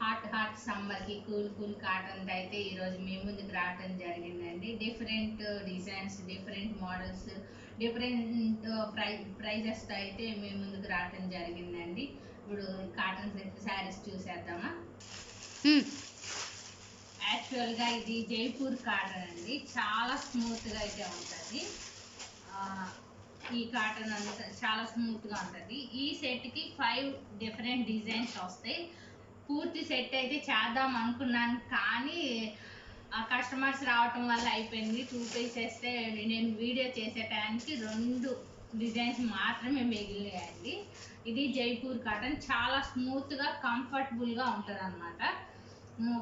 Hot సమ్మర్కి cool cotton అయితే ఈరోజు మీ ముందుకు రావడం జరిగిందండి. Different designs, different models, different ప్రైజెస్తో అయితే మీ ముందుకు రావడం జరిగిందండి. ఇప్పుడు కాటన్ శారీస్ చూసేద్దామా. యాక్చువల్గా ఇది జైపూర్ కాటన్ అండి, చాలా స్మూత్గా అయితే ఉంటుంది. ఈ కాటన్ అంతా చాలా స్మూత్గా ఉంటుంది. ఈ సెట్కి 5 డిఫరెంట్ డిజైన్స్ వస్తాయి. పూర్తి సెట్ అయితే చేద్దాం అనుకున్నాను, కానీ కస్టమర్స్ రావటం వల్ల అయిపోయింది. 2 పీసెస్తే నేను వీడియో చేసే టైంకి 2 డిజైన్స్ మాత్రమే మిగిలినాయండి. ఇది జైపూర్ కాటన్, చాలా స్మూత్గా కంఫర్టబుల్గా ఉంటుంది అనమాట.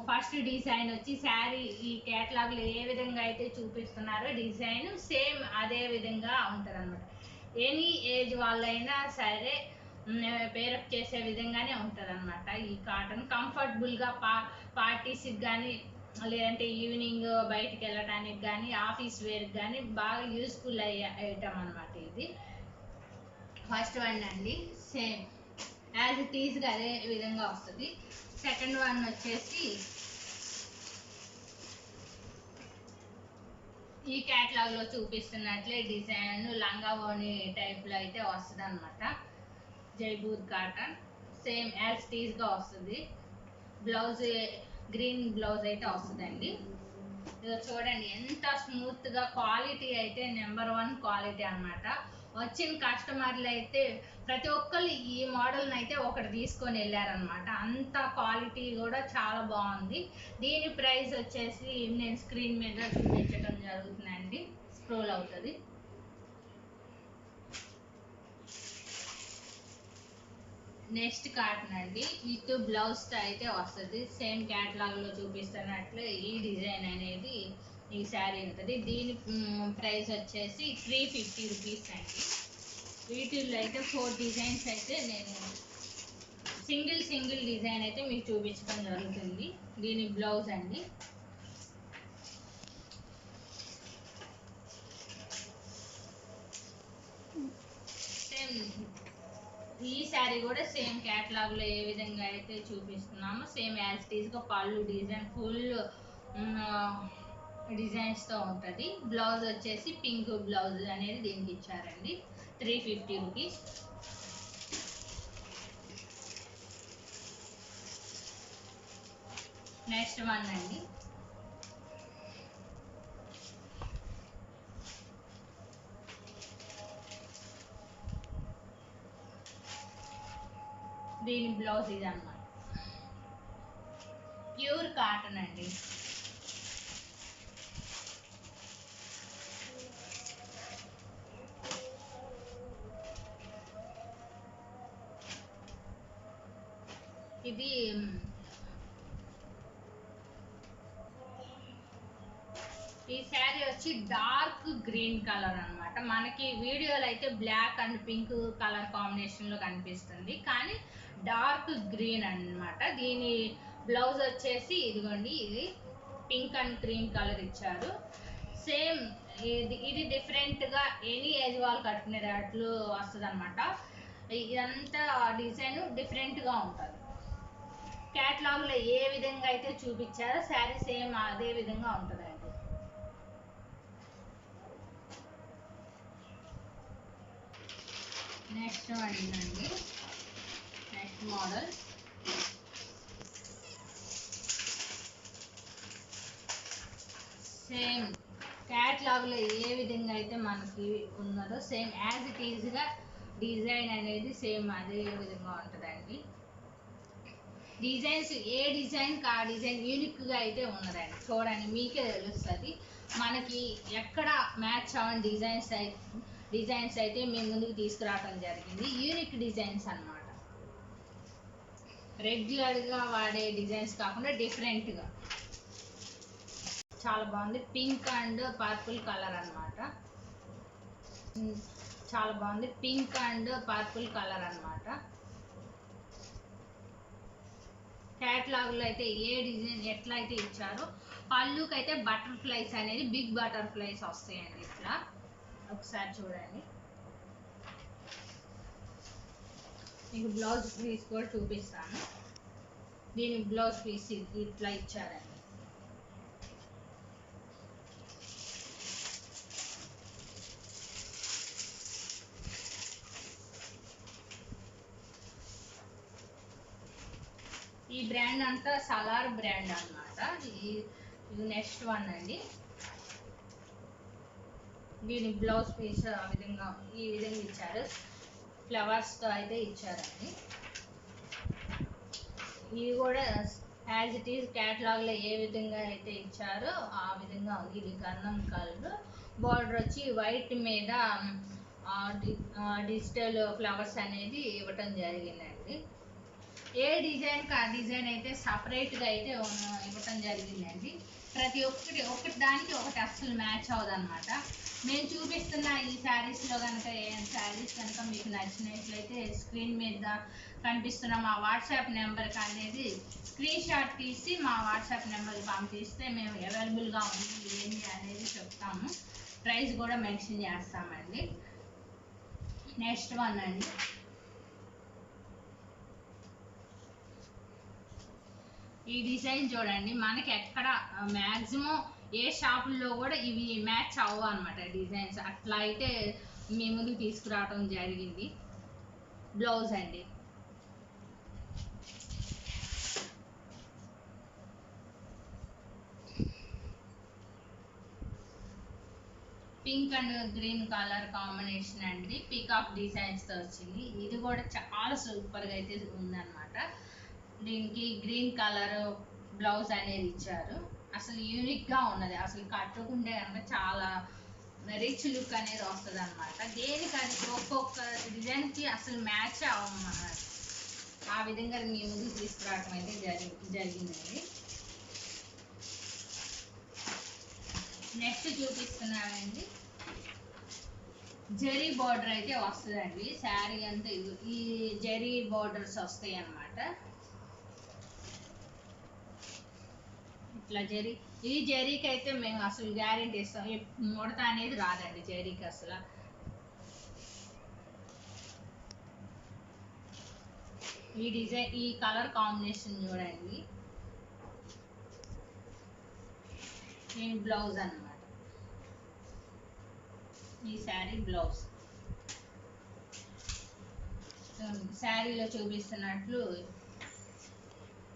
ఫస్ట్ డిజైన్ వచ్చి శారీ ఈ క్యాటలాగ్లో ఏ విధంగా అయితే చూపిస్తున్నారో డిజైన్ సేమ్ అదే విధంగా ఉంటుంది అనమాట. ఎనీ ఏజ్ వాళ్ళైనా సరే పేరప్ చేసే విధంగానే ఉంటుంది అనమాట. ఈ కాటన్ కంఫర్టబుల్గా పార్టీస్కి కానీ, లేదంటే ఈవినింగ్ బయటికి వెళ్ళటానికి కానీ, ఆఫీస్ వేర్కి కానీ బాగా యూస్ఫుల్ అయ్యే ఐటమ్ అనమాట. ఇది ఫస్ట్ వన్ అండి, సేమ్ యాజ్ ఇట్ ఈస్గా అదే విధంగా వస్తుంది. సెకండ్ వన్ వచ్చేసి ఈ క్యాటలాగ్లో చూపిస్తున్నట్లే డిజైన్ లంగా ఓణి టైప్లో అయితే వస్తుంది అనమాట. Jaipur cotton same as it ఈస్గా వస్తుంది. బ్లౌజ్ గ్రీన్ బ్లౌజ్ అయితే వస్తుందండి. ఇదో చూడండి ఎంత స్మూత్గా, క్వాలిటీ అయితే నెంబర్ 1 క్వాలిటీ అనమాట. వచ్చిన కస్టమర్లు అయితే ప్రతి ఒక్కరు ఈ మోడల్ని అయితే ఒకటి తీసుకొని వెళ్ళారనమాట. అంత క్వాలిటీ కూడా చాలా బాగుంది. దీని ప్రైస్ వచ్చేసి నేను స్క్రీన్ మీద చూపించడం జరుగుతుందండి, స్క్రోల్ అవుతుంది. నెక్స్ట్ కాటన్ అండి, విత్ బ్లౌజ్తో అయితే వస్తుంది. సేమ్ క్యాటలాగ్లో చూపిస్తున్నట్లు ఈ డిజైన్ అనేది ఈ శారీ ఉంటుంది. దీని ప్రైస్ వచ్చేసి 350 రూపీస్ అండి. వీటిల్లో అయితే 4 డిజైన్స్ అయితే నేను సింగిల్ డిజైన్ అయితే మీకు చూపించడం జరుగుతుంది. దీని బ్లౌజ్ అండి. సేమ్ ఈ శారీ కూడా సేమ్ క్యాటలాగ్లో ఏ విధంగా అయితే చూపిస్తున్నామో సేమ్ యాజ్ ఇట్ ఈస్గా పళ్ళు డిజైన్ ఫుల్ డిజైన్స్తో ఉంటుంది. బ్లౌజ్ వచ్చేసి పింక్ బ్లౌజ్ అనేది దీనికి ఇచ్చారండి. 350 రూపీస్. నెక్స్ట్ వన్ అండి, దీని బ్లౌజ్ ఇది అన్నమాట. ప్యూర్ కాటన్ అండి. ఇది ఈ శారీ వచ్చి డార్క్ గ్రీన్ కలర్ అనమాట. మనకి వీడియోలో అయితే బ్లాక్ అండ్ పింక్ కలర్ కాంబినేషన్లో కనిపిస్తుంది, కానీ డార్క్ గ్రీన్ అన్నమాట. దీని బ్లౌజ్ వచ్చేసి ఇదిగోండి, ఇది పింక్ అండ్ క్రీమ్ కలర్ ఇచ్చారు. సేమ్ ఇది డిఫరెంట్గా ఎనీ ఏజ్ వాళ్ళు కట్టుకునేటట్లు వస్తుంది అనమాట. ఇదంతా డిజైన్ డిఫరెంట్గా ఉంటుంది. క్యాటలాగ్లో ఏ విధంగా అయితే చూపించారో శారీ సేమ్ అదే విధంగా ఉంటుందండి. నెక్స్ట్ అండి, నెక్స్ట్ మోడల్ సేమ్ క్యాటలాగ్లో ఏ విధంగా అయితే మనకి ఉన్నదో సేమ్ యాజ్ ఇట్ ఈజ్గా డిజైన్ అనేది సేమ్ అదే విధంగా ఉంటుందండి. డిజైన్స్ ఏ డిజైన్కి ఆ డిజైన్ యూనిక్గా అయితే ఉన్నదండి. చూడండి మీకే తెలుస్తుంది. మనకి ఎక్కడ మ్యాచ్ అవ్వని డిజైన్స్ అయితే మీ ముందుకు తీసుకురావడం జరిగింది. యూనిక్ డిజైన్స్ అన్నమాట. రెగ్యులర్గా వాడే డిజైన్స్ కాకుండా డిఫరెంట్గా చాలా బాగుంది. పింక్ అండ్ పర్పుల్ కలర్ అన్నమాట. చాలా బాగుంది. పింక్ అండ్ పర్పుల్ కలర్ అన్నమాట. క్యాటలాగ్లో అయితే ఏ డిజైన్ ఎట్లా అయితే ఇచ్చారో పళ్ళుకి అయితే బటర్ఫ్లైస్ అనేది బిగ్ బటర్ఫ్లైస్ వస్తాయండి. ఇట్లా ఒకసారి చూడండి. మీకు బ్లౌజ్ పీస్ కూడా చూపిస్తాను. దీని బ్లౌజ్ పీస్ ఇట్లా ఇచ్చారండి. ఈ బ్రాండ్ అంతా సలార్ బ్రాండ్ అన్నమాట. ఇది నెక్స్ట్ వన్ అండి. దీని బ్లౌజ్ పీస్ ఈ విధంగా ఇచ్చారు, ఫ్లవర్స్తో అయితే ఇచ్చారండి. ఇది కూడా యాజ్ ఇట్ ఈస్ క్యాటలాగ్లో ఏ విధంగా అయితే ఇచ్చారో ఆ విధంగా ఉంది. ఇది గంధం కలర్, బార్డర్ వచ్చి వైట్ మీద డిజిటల్ ఫ్లవర్స్ అనేది ఇవ్వటం జరిగిందండి. ఏ డిజైన్కి ఆ డిజైన్ అయితే సపరేట్గా అయితే ఇవ్వటం జరిగిందండి. ప్రతి ఒక్కటి దానికి ఒకటి అస్సలు మ్యాచ్ అవ్వదు అనమాట. మేము చూపిస్తున్న ఈ శారీస్లో కనుక శారీస్ కనుక మీకు నచ్చినట్లయితే స్క్రీన్ మీద కనిపిస్తున్న మా వాట్సాప్ నెంబర్కి అనేది స్క్రీన్ షాట్ తీసి మా వాట్సాప్ నెంబర్కి పంపిస్తే మేము అవైలబుల్గా ఉంది ఏంటి అనేది చెప్తాము. ప్రైస్ కూడా మెన్షన్ చేస్తామండి. నెక్స్ట్ వన్ అండి. ఈ డిజైన్ చూడండి, మనకి ఎక్కడ మ్యాక్సిమం ఏ షాపుల్లో కూడా ఇవి మ్యాచ్ అవ్వవు అనమాట డిజైన్స్. అట్లా అయితే మీ ముందుకు తీసుకురావడం జరిగింది. బ్లౌజ్ అండి. Pink and green colour combination అండి. పీకాక్ డిజైన్స్తో వచ్చింది. ఇది కూడా చాలా సూపర్గా అయితే ఉందన్నమాట. దీనికి గ్రీన్ కలర్ బ్లౌజ్ అనేది ఇచ్చారు. అసలు యూనిక్గా ఉన్నది. అసలు కట్టుకుంటే కనుక చాలా రిచ్ లుక్ అనేది వస్తుంది అనమాట. దేనికని ఒక్కొక్క డిజైన్కి అసలు మ్యాచ్ అవ్వమన్నమాట. ఆ విధంగా మీ ముందుకు తీసుకురావడం అయితే జరిగిందండి. నెక్స్ట్ చూపిస్తున్నానండి. జరీ బార్డర్ అయితే వస్తుందండి. శారీ అంతా ఈ జరీ బార్డర్స్ వస్తాయి అన్నమాట. ఇట్లా ఈ జరీకి అయితే మేము అసలు గ్యారెంటీ ఇస్తాం, ముడత అనేది రాదండి జరీకి అసలు. ఈ డిజైన్ ఈ కలర్ కాంబినేషన్ చూడండి. నేను బ్లౌజ్ అన్నమాట. ఈ శారీ బ్లౌజ్ శారీలో చూపిస్తున్నట్లు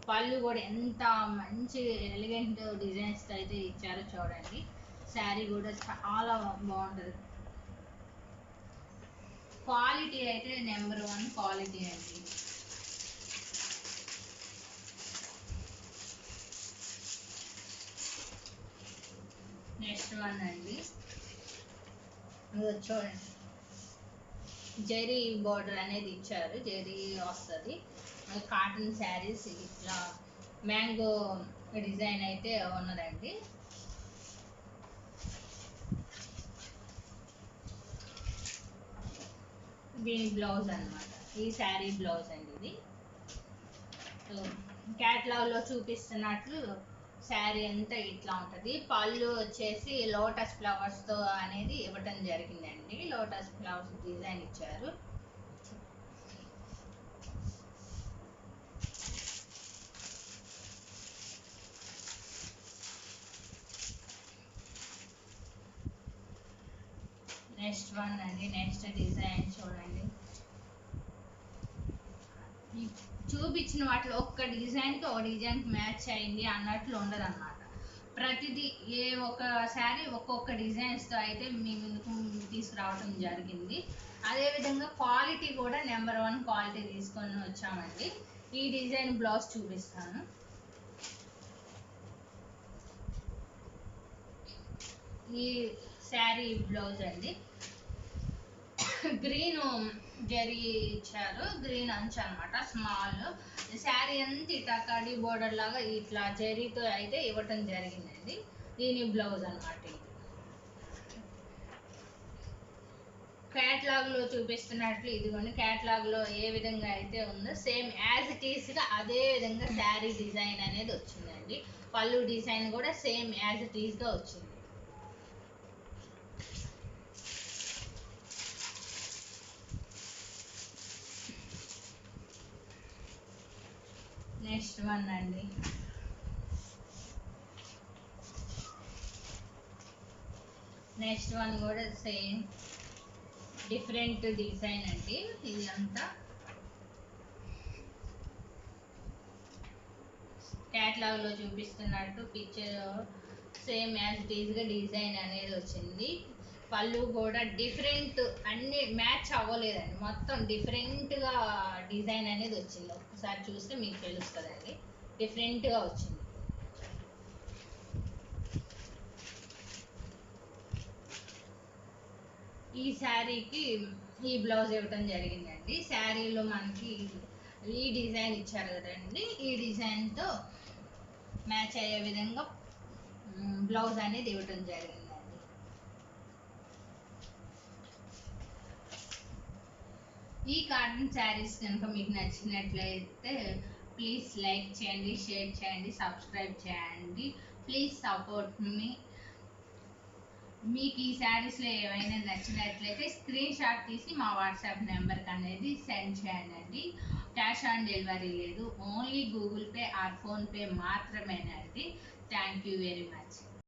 పళ్ళు కూడా ఎంత మంచి ఎలిగెంట్ డిజైన్స్ అయితే ఇచ్చారో చూడండి. శారీ కూడా చాలా బాగుంటుంది. క్వాలిటీ అయితే నెంబర్ 1 క్వాలిటీ అండి. నెక్స్ట్ వన్ అండి. చూడండి, జరీ బార్డర్ అనేది ఇచ్చారు. జరీ వస్తుంది. కాటన్ శారీస్ ఇట్లా మ్యాంగో డిజైన్ అయితే ఉన్నదండి. దీని బ్లౌజ్ అన్నమాట. ఈ శారీ బ్లౌజ్ అండి. ఇది క్యాటలాగ్లో చూపిస్తున్నట్లు శారీ అంతా ఇట్లా ఉంటుంది. పళ్ళు వచ్చేసి లోటస్ ఫ్లవర్స్తో అనేది ఇవ్వటం జరిగిందండి. లోటస్ ఫ్లవర్స్ డిజైన్ ఇచ్చారు. నెక్స్ట్ వన్ అండి. నెక్స్ట్ డిజైన్ చూడండి. చూపించిన వాటిలో ఒక్క డిజైన్కి ఒక డిజైన్కి మ్యాచ్ అయింది అన్నట్లు ఉండదు అనమాట. ప్రతిదీ ఏ ఒక శారీ ఒక్కొక్క డిజైన్స్తో అయితే మీ ముందుకు తీసుకురావడం జరిగింది. అదేవిధంగా క్వాలిటీ కూడా నెంబర్ 1 క్వాలిటీ తీసుకొని వచ్చామండి. ఈ డిజైన్ బ్లౌజ్ చూపిస్తాను. ఈ శారీ బ్లౌజ్ అండి. గ్రీన్ జరీ ఇచ్చారు. గ్రీన్ అంచు అనమాట, స్మాల్. శారీ అంతా ఇట్లా కడి బోర్డర్ లాగా ఇట్లా జరీతో అయితే ఇవ్వటం జరిగిందండి. దీని బ్లౌజ్ అనమాట. క్యాటలాగ్లో చూపిస్తున్నట్లు ఇదిగోండి, క్యాటలాగ్లో ఏ విధంగా అయితే ఉందో సేమ్ యాజ్ ఇట్ ఈస్గా అదే విధంగా శారీ డిజైన్ అనేది వచ్చిందండి. పళ్ళు డిజైన్ కూడా సేమ్ యాజ్ ఇట్ ఈస్గా వచ్చింది. నెక్స్ట్ వన్ అండి. నెక్స్ట్ వన్ కూడా సేమ్ డిఫరెంట్ డిజైన్ అండి. ఇది అంతా క్యాట్లాగ్ లో చూపిస్తున్నట్టు picture same as it is గా డిజైన్ అనేది వచ్చింది. పళ్ళు కూడా డిఫరెంట్, అన్ని మ్యాచ్ అవ్వలేదండి, మొత్తం డిఫరెంట్ గా డిజైన్ అనేది వచ్చింది. ఒకసారి చూస్తే మీకు తెలుస్తుందండి, డిఫరెంట్ గా వచ్చింది. ఈ శారీకి ఈ బ్లౌజ్ ఇవ్వటం జరిగిందండి. శారీలో మనకి ఈ డిజైన్ ఇచ్చారు కదండి, ఈ డిజైన్తో మ్యాచ్ అయ్యే విధంగా బ్లౌజ్ అనేది ఇవ్వటం జరిగిందండి. ఈ కాటన్ శారీస్ కనుక మీకు నచ్చినట్లయితే ప్లీజ్ లైక్ చేయండి, షేర్ చేయండి, సబ్స్క్రైబ్ చేయండి. ప్లీజ్ సపోర్ట్ మీ. మీకు ఈ శారీస్లో ఏమైనా నచ్చినట్లయితే స్క్రీన్ షాట్ తీసి మా వాట్సాప్ నెంబర్కి అనేది సెండ్ చేయండి. క్యాష్ ఆన్ డెలివరీ లేదు, only Google Pay or PhonePe మాత్రమేనండి. Thank you very much.